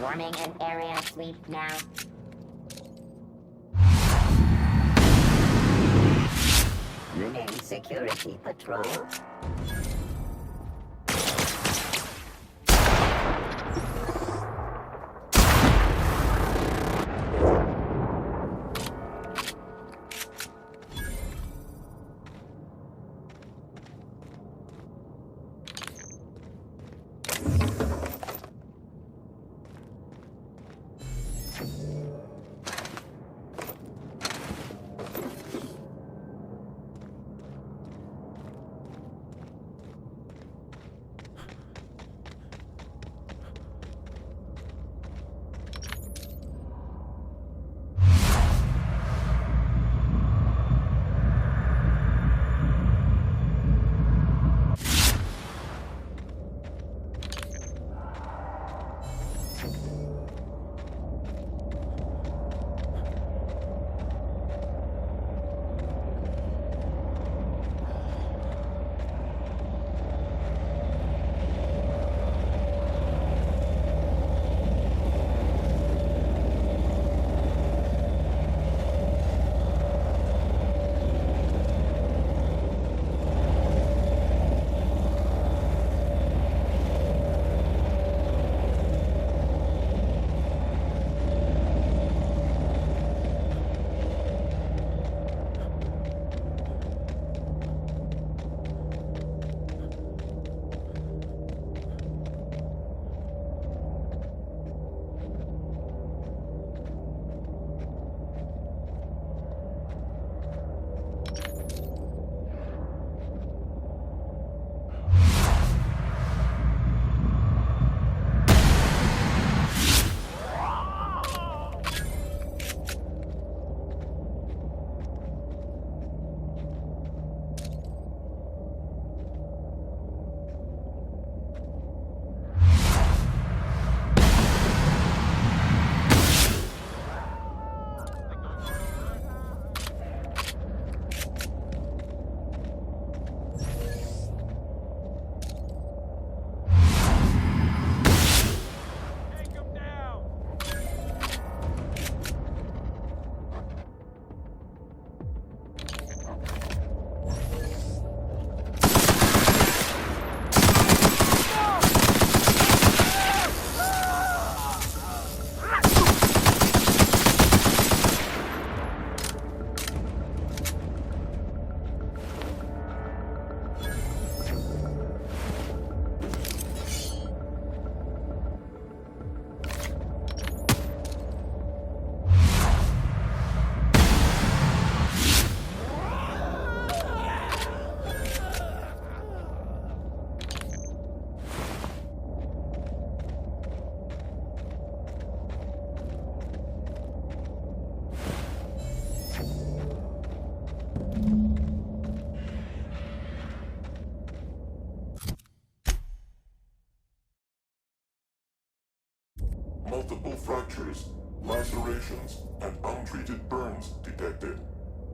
Forming an area sweep now. Remain security patrol. Multiple fractures, lacerations, and untreated burns detected.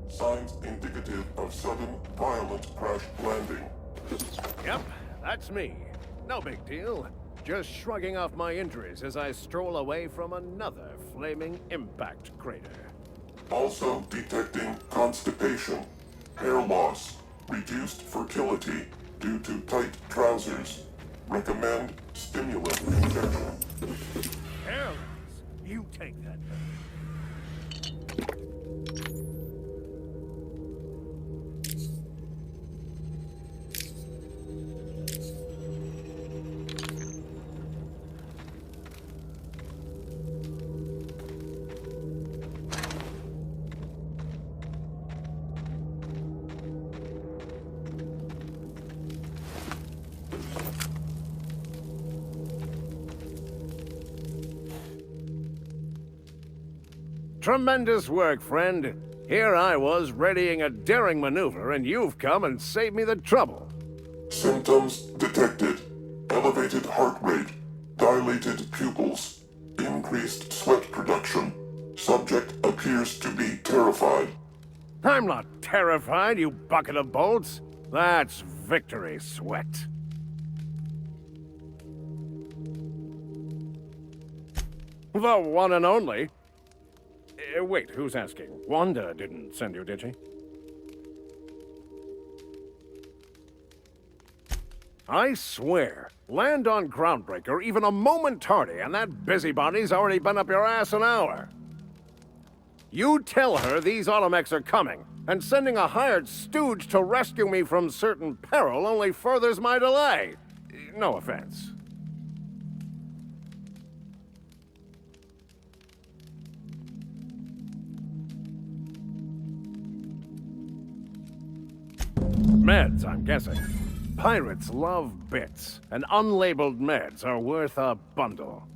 Signs indicative of sudden, violent crash landing. Yep, that's me. No big deal. Just shrugging off my injuries as I stroll away from another flaming impact crater. Also detecting constipation, hair loss, reduced fertility due to tight trousers. Recommend stimulant injection. Hair loss? You take that. Tremendous work, friend. Here I was readying a daring maneuver, and you've come and saved me the trouble. Symptoms detected. Elevated heart rate, dilated pupils, increased sweat production. Subject appears to be terrified. I'm not terrified, you bucket of bolts. That's victory sweat. The one and only. Wait, who's asking? Wanda didn't send you, did she? I swear, land on Groundbreaker even a moment tardy, and that busybody's already been up your ass an hour. You tell her these automechs are coming, and sending a hired stooge to rescue me from certain peril only furthers my delay. No offense. Meds, I'm guessing. Pirates love bits, and unlabeled meds are worth a bundle.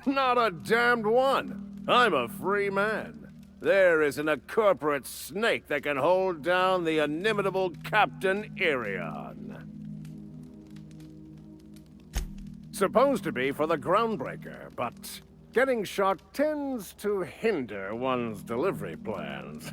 Not a damned one. I'm a free man. There isn't a corporate snake that can hold down the inimitable Captain Irion. Supposed to be for the Groundbreaker, but getting shot tends to hinder one's delivery plans.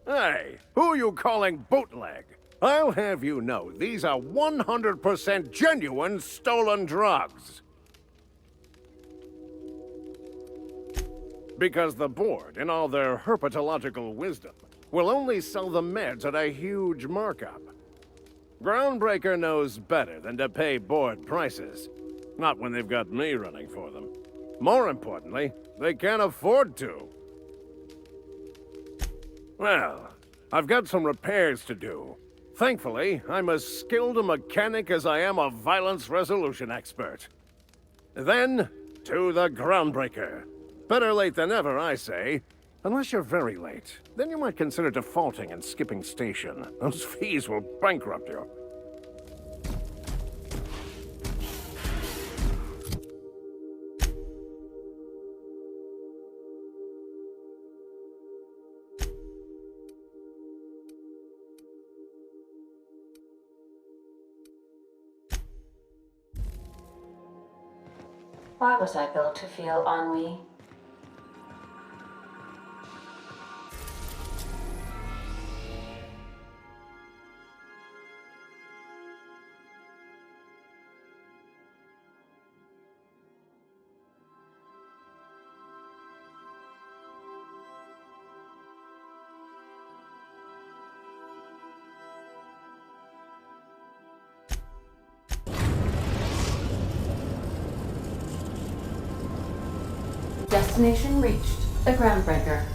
Hey, who you calling bootleg? I'll have you know these are 100% genuine stolen drugs. Because the board, in all their herpetological wisdom, will only sell the meds at a huge markup. Groundbreaker knows better than to pay board prices. Not when they've got me running for them. More importantly, they can't afford to. Well, I've got some repairs to do. Thankfully, I'm as skilled a mechanic as I am a violence resolution expert. Then, to the Groundbreaker. Better late than never, I say. Unless you're very late. Then you might consider defaulting and skipping station. Those fees will bankrupt you. Why was I built to feel ennui? Destination reached. The Groundbreaker.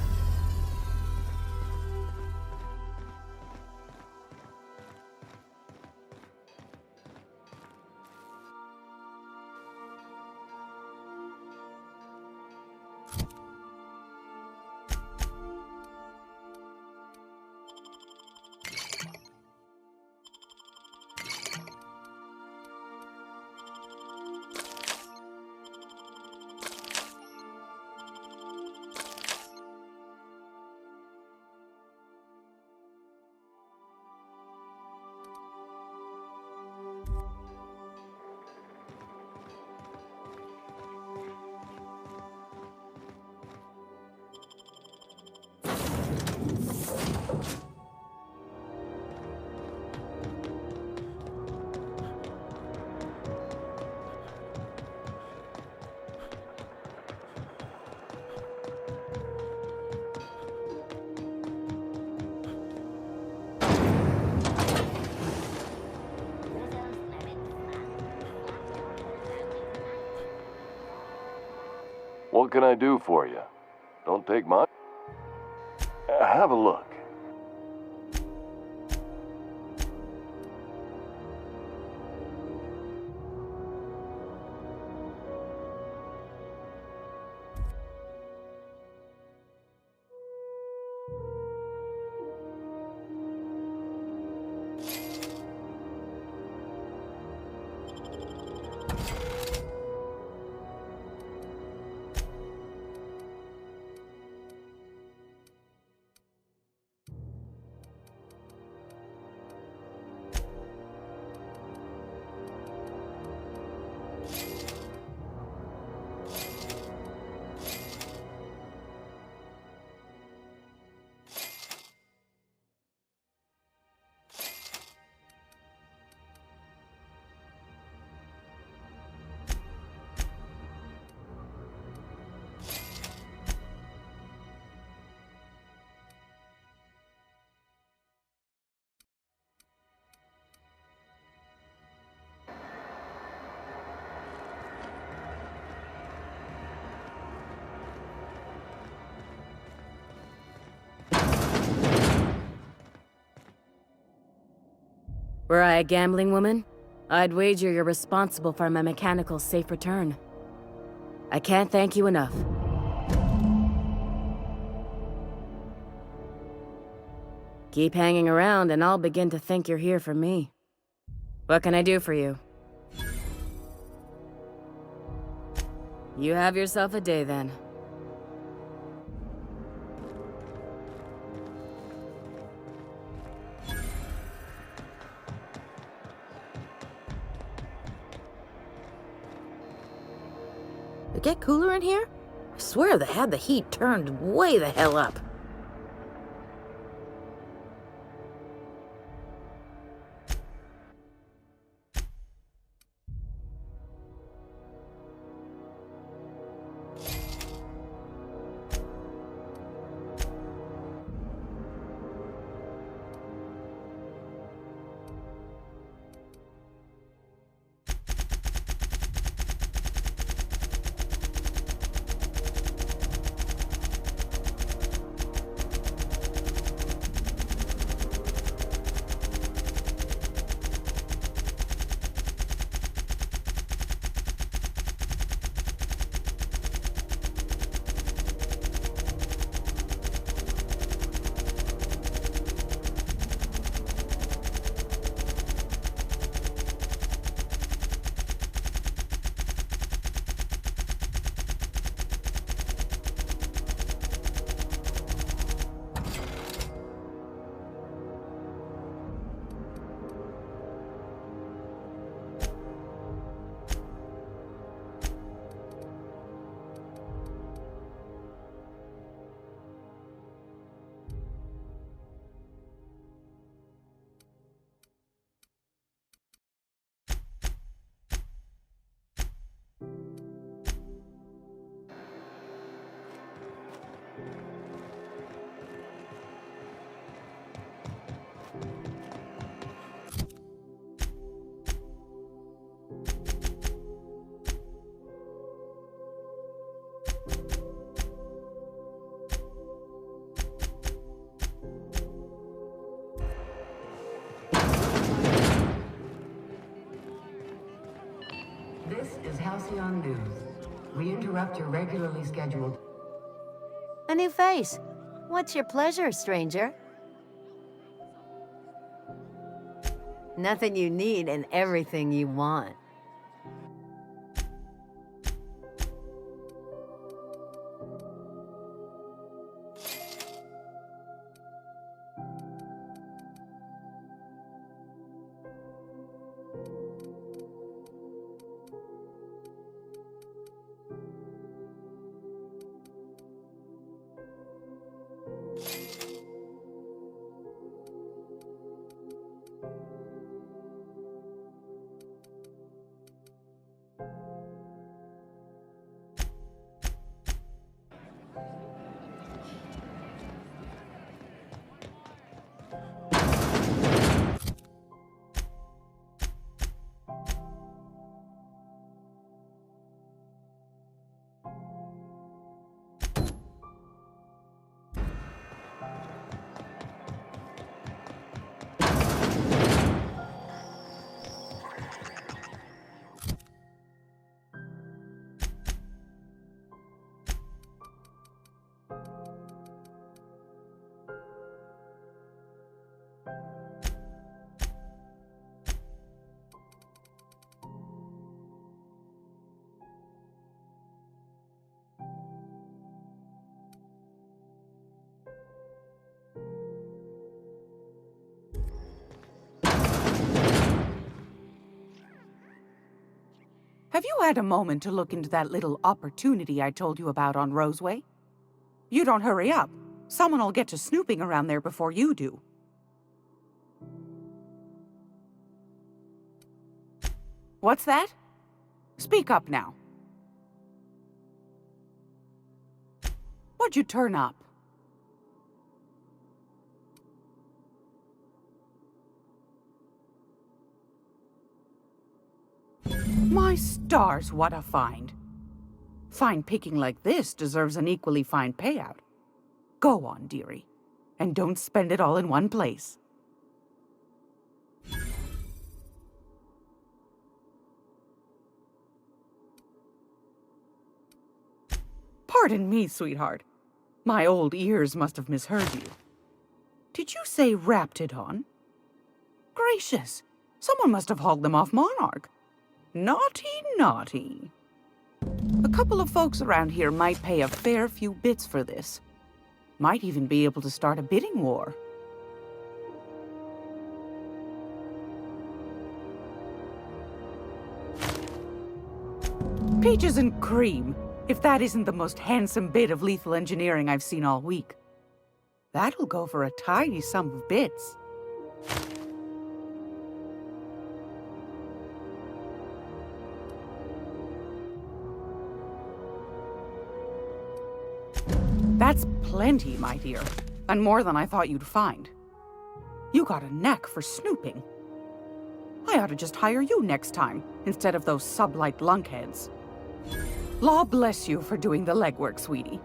What can I do for you? Don't take much. Have a look. Were I a gambling woman, I'd wager you're responsible for my mechanical safe return. I can't thank you enough. Keep hanging around and I'll begin to think you're here for me. What can I do for you? You have yourself a day then. It get cooler in here? I swear they had the heat turned way the hell up. This is Halcyon News. We interrupt your regularly scheduled... A new face. What's your pleasure, stranger? Nothing you need and everything you want. Have you had a moment to look into that little opportunity I told you about on Roseway? You don't hurry up. Someone will get to snooping around there before you do. What's that? Speak up now. What'd you turn up? My stars, what a find. Fine picking like this deserves an equally fine payout. Go on, dearie, and don't spend it all in one place. Pardon me, sweetheart. My old ears must have misheard you. Did you say Raptidon? Gracious, someone must have hauled them off Monarch. Naughty, naughty. A couple of folks around here might pay a fair few bits for this. Might even be able to start a bidding war. Peaches and cream, if that isn't the most handsome bit of lethal engineering I've seen all week. That'll go for a tidy sum of bits. That's plenty, my dear, and more than I thought you'd find. You got a knack for snooping. I ought to just hire you next time, instead of those sublight lunkheads. Law bless you for doing the legwork, sweetie.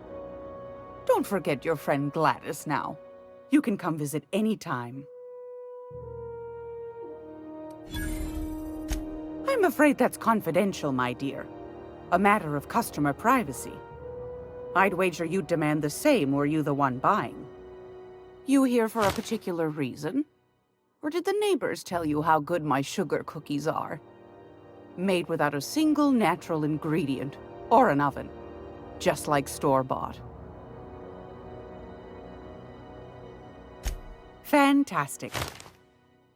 Don't forget your friend Gladys now. You can come visit any time. I'm afraid that's confidential, my dear. A matter of customer privacy. I'd wager you'd demand the same were you the one buying. You here for a particular reason? Or did the neighbors tell you how good my sugar cookies are? Made without a single natural ingredient, or an oven. Just like store-bought. Fantastic.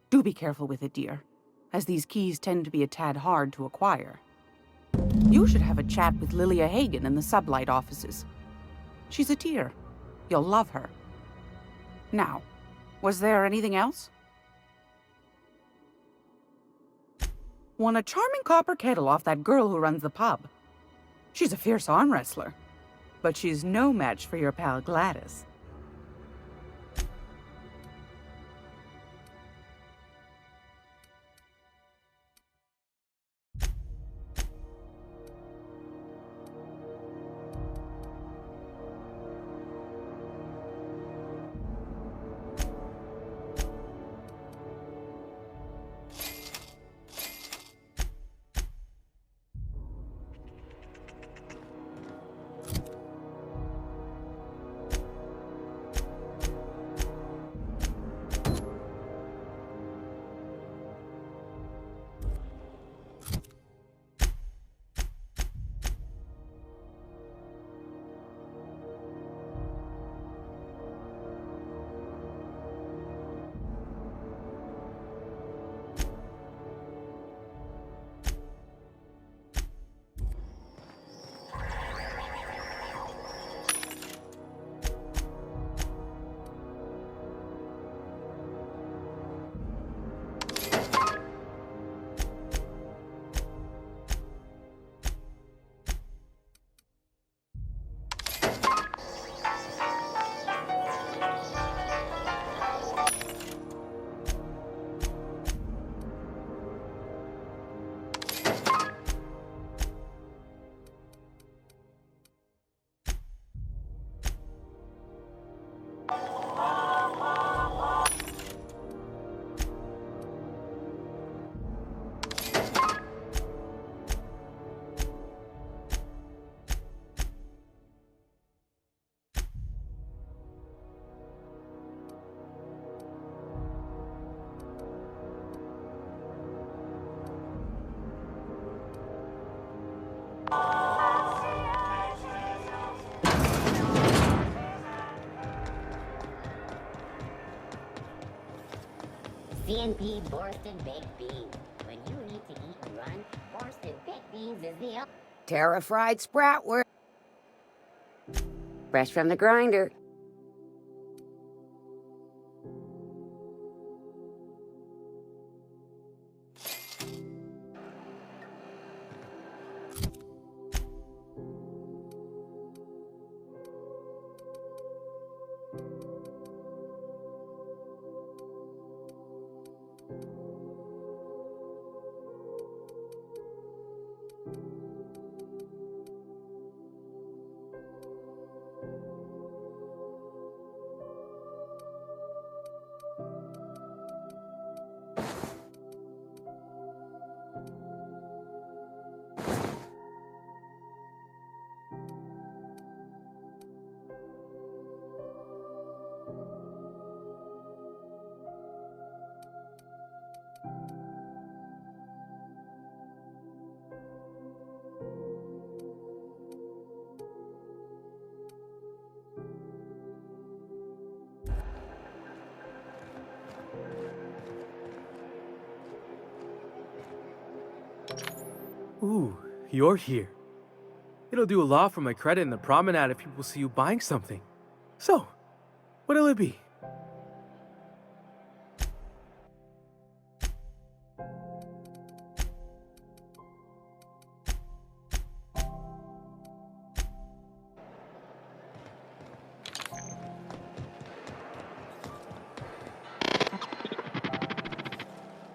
Do be careful with it, dear, as these keys tend to be a tad hard to acquire. You should have a chat with Lilia Hagen in the sublight offices. She's a dear. You'll love her. Now, was there anything else? Won a charming copper kettle off that girl who runs the pub. She's a fierce arm wrestler, but she's no match for your pal Gladys. CNP Borsted Baked Beans. When you need to eat and run, Borsted Baked Beans is the Terra-fried sproutwort. Fresh from the grinder. Ooh, you're here. It'll do a lot for my credit in the promenade if people see you buying something. So, what'll it be?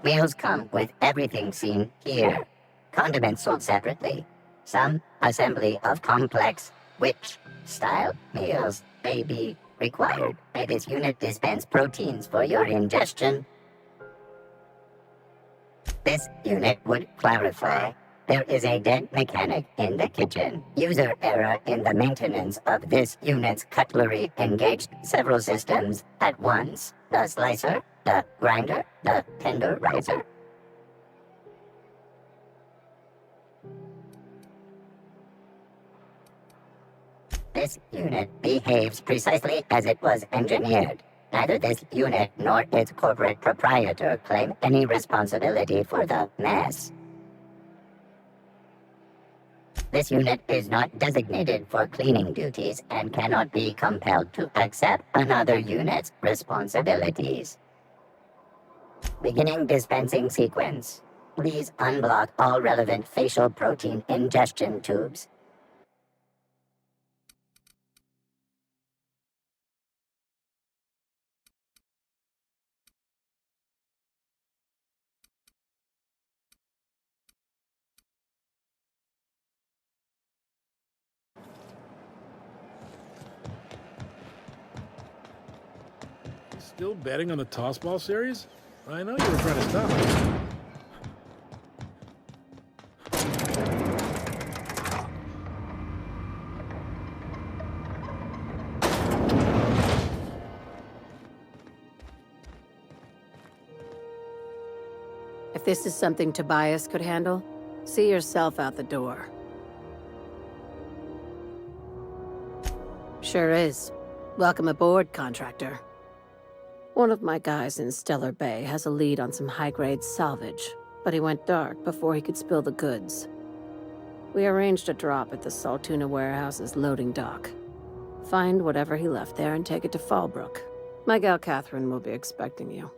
Meals come with everything seen here. Condiments sold separately. Some assembly of complex, which style meals may be required. May this unit dispense proteins for your ingestion? This unit would clarify. There is a dead mechanic in the kitchen. User error in the maintenance of this unit's cutlery engaged several systems at once. The slicer, the grinder, the tenderizer. This unit behaves precisely as it was engineered. Neither this unit nor its corporate proprietor claim any responsibility for the mess. This unit is not designated for cleaning duties and cannot be compelled to accept another unit's responsibilities. Beginning dispensing sequence. Please unblock all relevant facial protein ingestion tubes. Still betting on the toss ball series? I know you were trying to stop me. If this is something Tobias could handle, see yourself out the door. Sure is. Welcome aboard, contractor. One of my guys in Stellar Bay has a lead on some high-grade salvage, but he went dark before he could spill the goods. We arranged a drop at the Saltuna warehouse's loading dock. Find whatever he left there and take it to Fallbrook. My gal Catherine will be expecting you.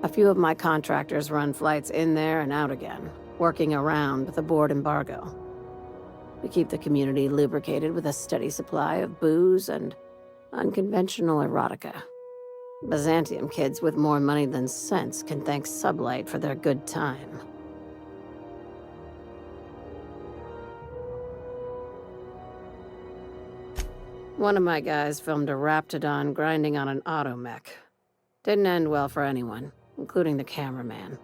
A few of my contractors run flights in there and out again, working around the board embargo. We keep the community lubricated with a steady supply of booze and unconventional erotica. Byzantium kids with more money than sense can thank Sublight for their good time. One of my guys filmed a Raptidon grinding on an automech. Didn't end well for anyone, including the cameraman.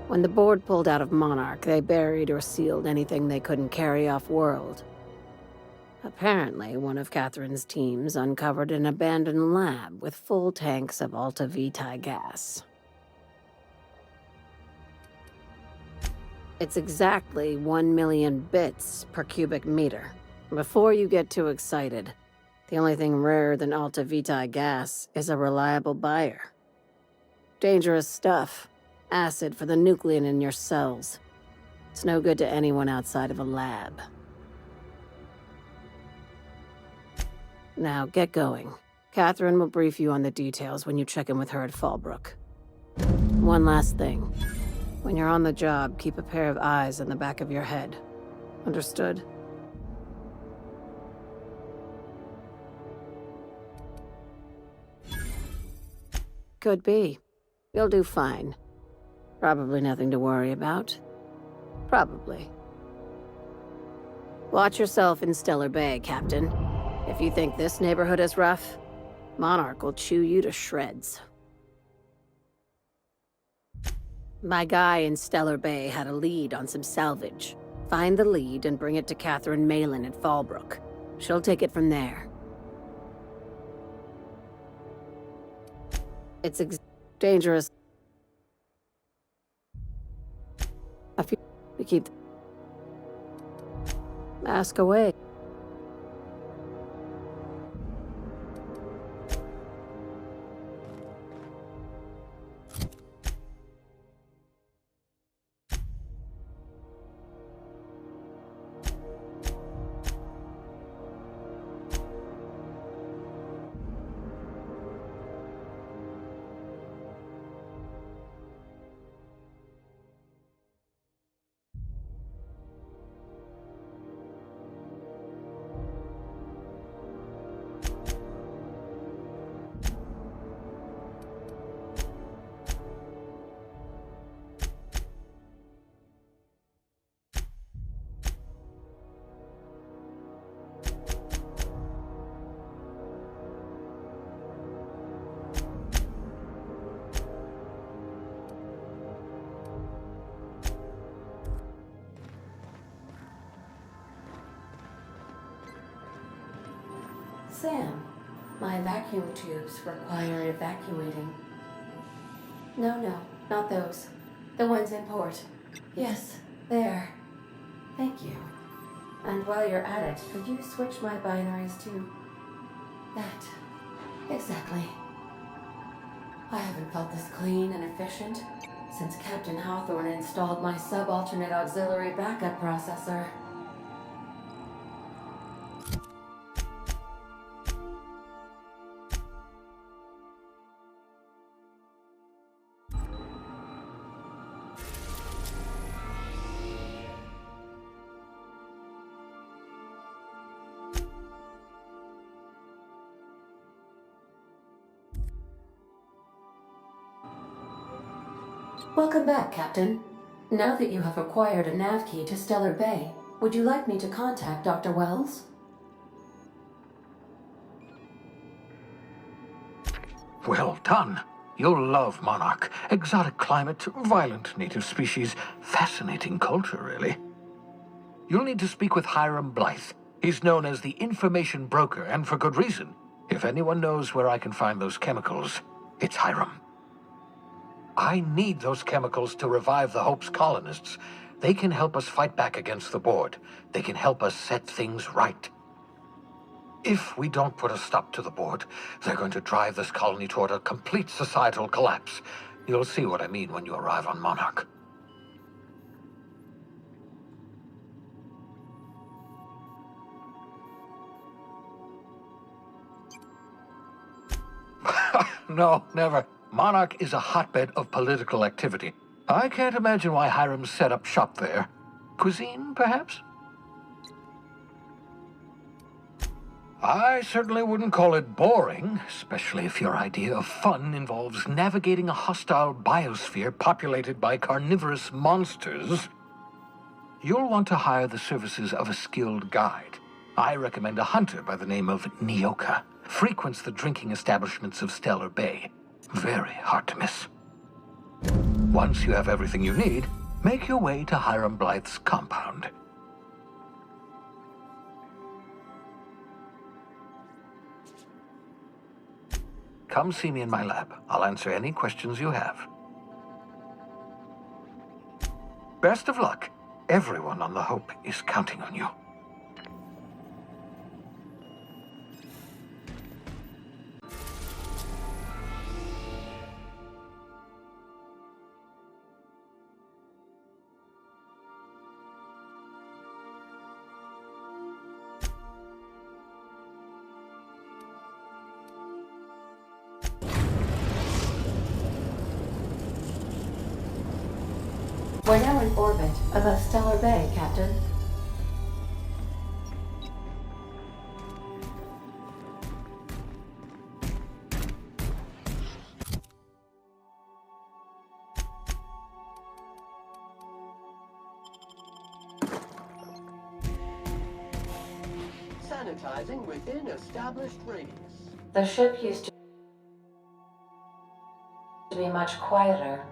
When the board pulled out of Monarch, they buried or sealed anything they couldn't carry off-world. Apparently, one of Catherine's teams uncovered an abandoned lab with full tanks of Alta Vitae gas. It's exactly 1 million bits per cubic meter. Before you get too excited, the only thing rarer than Alta Vitae gas is a reliable buyer. Dangerous stuff. Acid for the nucleon in your cells. It's no good to anyone outside of a lab. Now, get going. Catherine will brief you on the details when you check in with her at Fallbrook. One last thing. When you're on the job, keep a pair of eyes in the back of your head. Understood? Could be. You'll do fine. Probably nothing to worry about. Probably. Watch yourself in Stellar Bay, Captain. If you think this neighborhood is rough, Monarch will chew you to shreds. My guy in Stellar Bay had a lead on some salvage. Find the lead and bring it to Catherine Malin at Fallbrook. She'll take it from there. It's dangerous. We keep... Ask away. Sam, my vacuum tubes require evacuating. No, not those. The ones in port. Yes, there. Thank you. And while you're at it, could you switch my binaries to that? Exactly. I haven't felt this clean and efficient since Captain Hawthorne installed my subalternate auxiliary backup processor. Welcome back, Captain. Now that you have acquired a nav key to Stellar Bay, would you like me to contact Dr. Wells? Well done. You'll love Monarch. Exotic climate, violent native species, fascinating culture, really. You'll need to speak with Hiram Blythe. He's known as the information broker, and for good reason. If anyone knows where I can find those chemicals, it's Hiram. I need those chemicals to revive the Hope's colonists. They can help us fight back against the board. They can help us set things right. If we don't put a stop to the board, they're going to drive this colony toward a complete societal collapse. You'll see what I mean when you arrive on Monarch. No, never. Monarch is a hotbed of political activity. I can't imagine why Hiram set up shop there. Cuisine, perhaps? I certainly wouldn't call it boring, especially if your idea of fun involves navigating a hostile biosphere populated by carnivorous monsters. You'll want to hire the services of a skilled guide. I recommend a hunter by the name of Nyoka. Frequents the drinking establishments of Stellar Bay. Very hard to miss. Once you have everything you need, make your way to Hiram Blythe's compound. Come see me in my lab. I'll answer any questions you have. Best of luck. Everyone on the Hope is counting on you. We're now in orbit above Stellar Bay, Captain. Sanitizing within established radius. The ship used to be much quieter.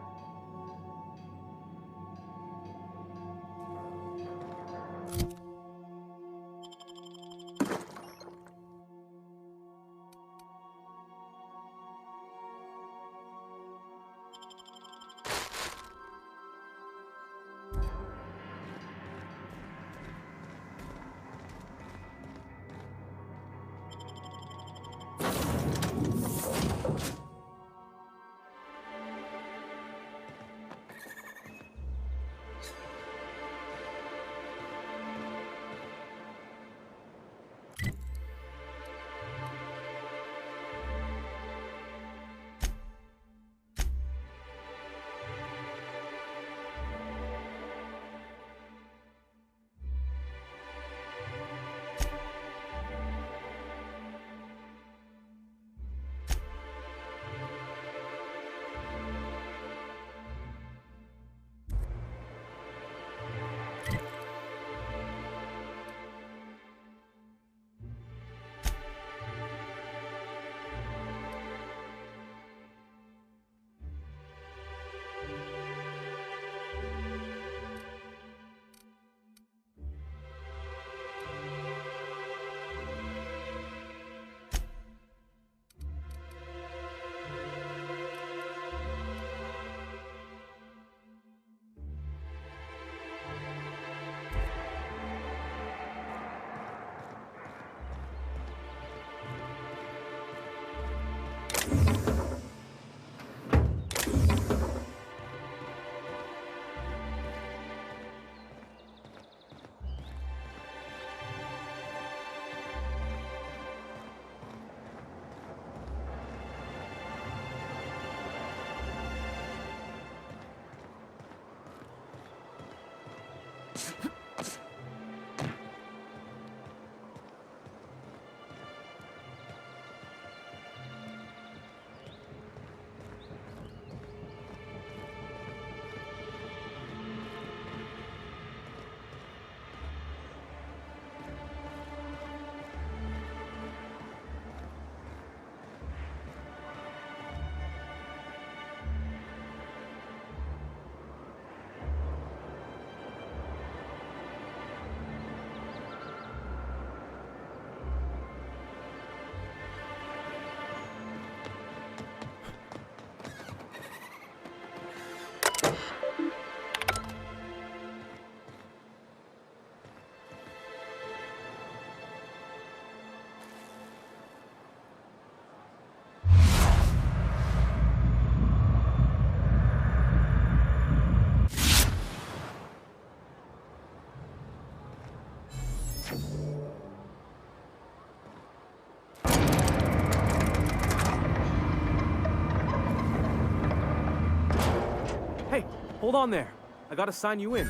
Hey, hold on there. I gotta sign you in.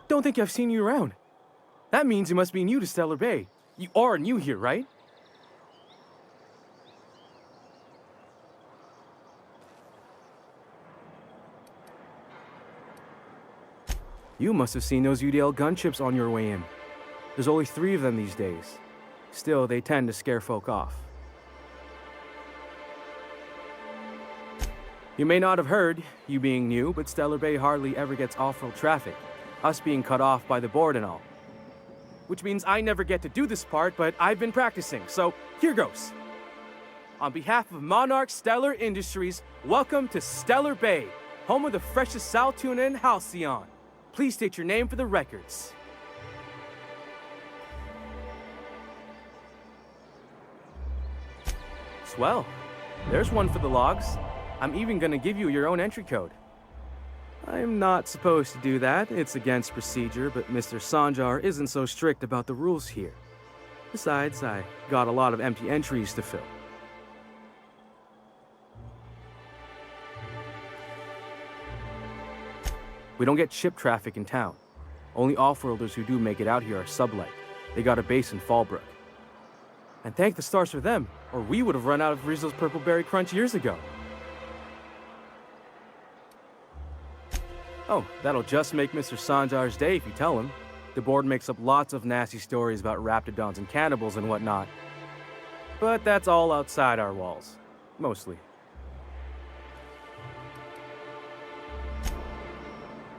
Don't think I've seen you around. That means you must be new to Stellar Bay. You are new here, right? You must have seen those UDL gunships on your way in. There's only 3 of them these days. Still, they tend to scare folk off. You may not have heard, you being new, but Stellar Bay hardly ever gets off-road traffic, us being cut off by the board and all. Which means I never get to do this part, but I've been practicing, so here goes. On behalf of Monarch Stellar Industries, welcome to Stellar Bay, home of the freshest sal tuna in Halcyon. Please state your name for the records. Swell. There's one for the logs. I'm even gonna give you your own entry code. I'm not supposed to do that. It's against procedure, but Mr. Sanjar isn't so strict about the rules here. Besides, I got a lot of empty entries to fill. We don't get ship traffic in town. Only off-worlders who do make it out here are sublight. They got a base in Fallbrook. And thank the stars for them, or we would have run out of Rizzo's Purple Berry Crunch years ago. Oh, that'll just make Mr. Sanjar's day if you tell him. The board makes up lots of nasty stories about raptidons and cannibals and whatnot. But that's all outside our walls. Mostly.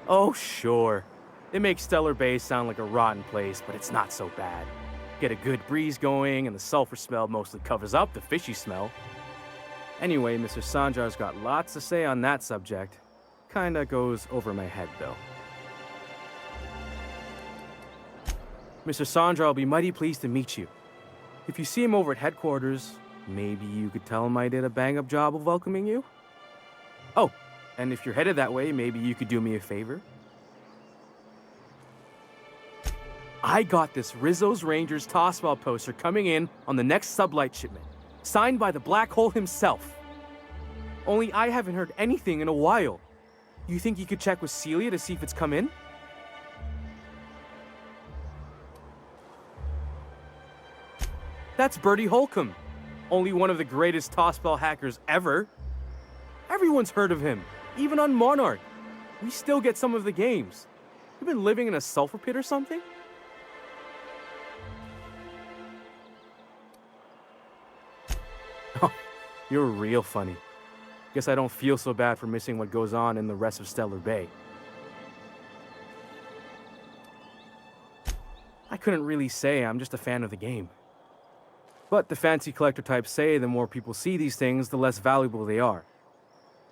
Oh, sure. It makes Stellar Bay sound like a rotten place, but it's not so bad. Get a good breeze going, and the sulfur smell mostly covers up the fishy smell. Anyway, Mr. Sanjar's got lots to say on that subject. Kinda goes over my head, though. Mr. Sanjar will be mighty pleased to meet you. If you see him over at headquarters, maybe you could tell him I did a bang-up job of welcoming you? Oh, and if you're headed that way, maybe you could do me a favor? I got this Rizzo's Rangers tossball poster coming in on the next sublight shipment, signed by the Black Hole himself. Only I haven't heard anything in a while. You think you could check with Celia to see if it's come in? That's Bertie Holcomb, only one of the greatest tossball hackers ever. Everyone's heard of him, even on Monarch. We still get some of the games. You've been living in a sulfur pit or something? Oh, you're real funny. Guess I don't feel so bad for missing what goes on in the rest of Stellar Bay. I couldn't really say I'm just a fan of the game. But the fancy collector types say the more people see these things, the less valuable they are.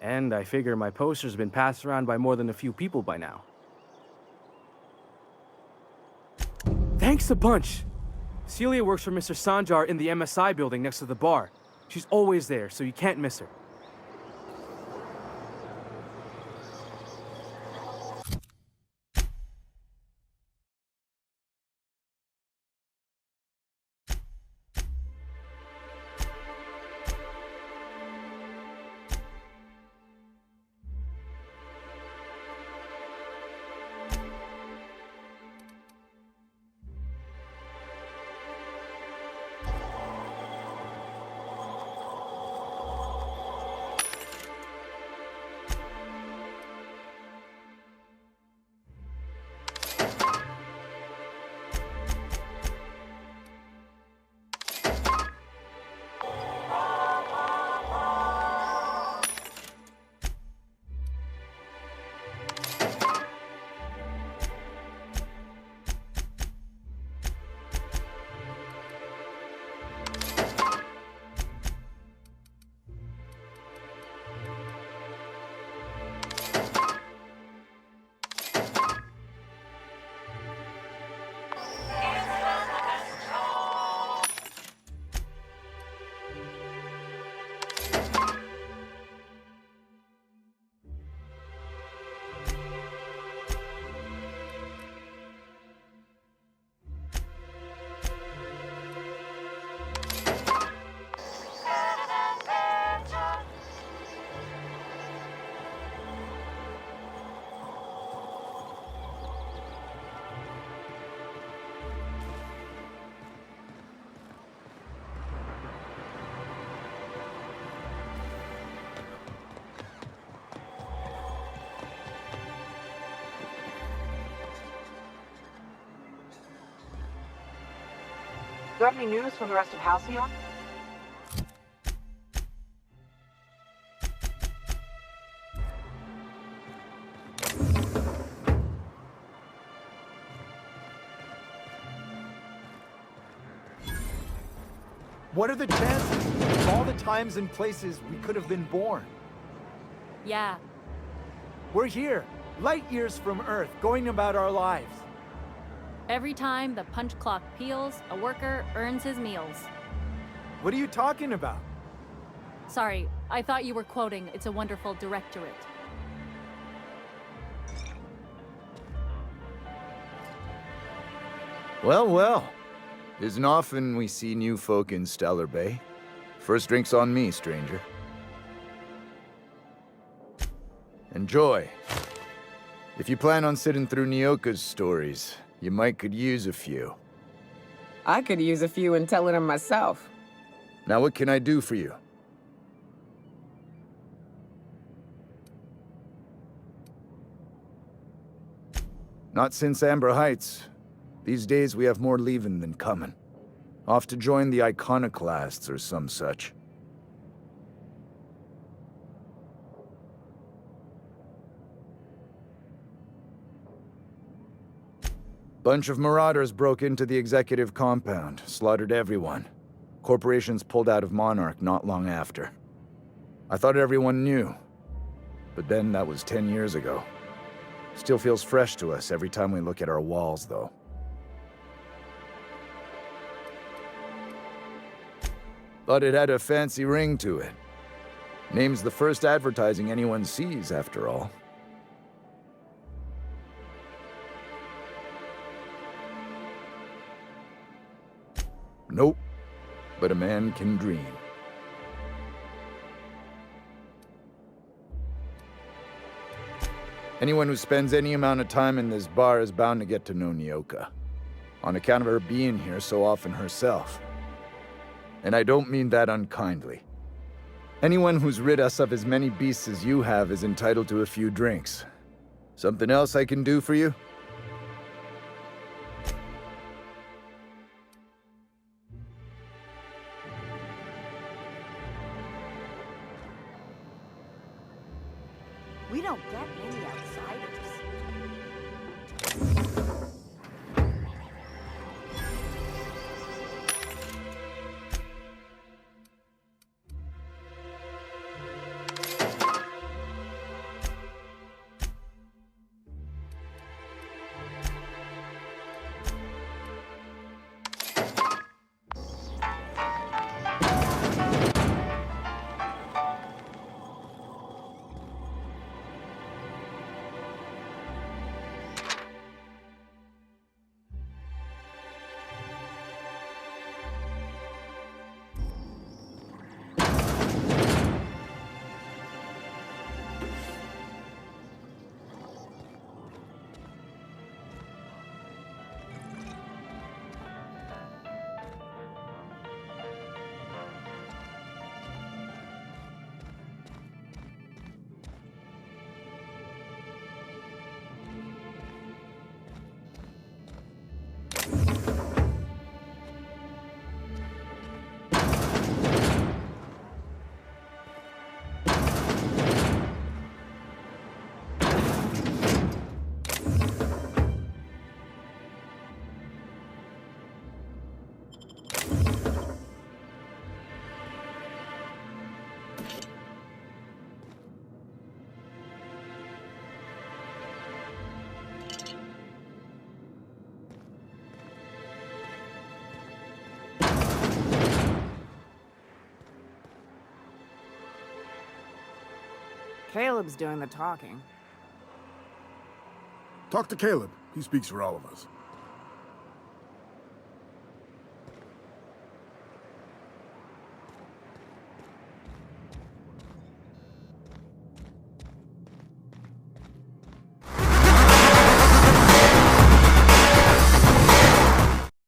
And I figure my poster's been passed around by more than a few people by now. Thanks a bunch! Celia works for Mr. Sanjar in the MSI building next to the bar. She's always there, so you can't miss her. got any news from the rest of Halcyon? What are the chances of all the times and places we could have been born? Yeah. We're here, light years from Earth, going about our lives. Every time the punch clock peals, a worker earns his meals. What are you talking about? Sorry, I thought you were quoting It's a Wonderful Directorate. Well, well. Isn't often we see new folk in Stellar Bay. First drink's on me, stranger. Enjoy. If you plan on sitting through Nyoka's stories, you might could use a few. I could use a few and telling them myself. Now what can I do for you? Not since Amber Heights. These days we have more leaving than coming. Off to join the iconoclasts or some such. Bunch of marauders broke into the executive compound, slaughtered everyone. Corporations pulled out of Monarch not long after. I thought everyone knew. But then that was 10 years ago. Still feels fresh to us every time we look at our walls, though. But it had a fancy ring to it. Name's the first advertising anyone sees, after all. Nope. But a man can dream. Anyone who spends any amount of time in this bar is bound to get to know Nyoka, on account of her being here so often herself. And I don't mean that unkindly. Anyone who's rid us of as many beasts as you have is entitled to a few drinks. Something else I can do for you? We don't get any outsiders. Caleb's doing the talking. Talk to Caleb. He speaks for all of us.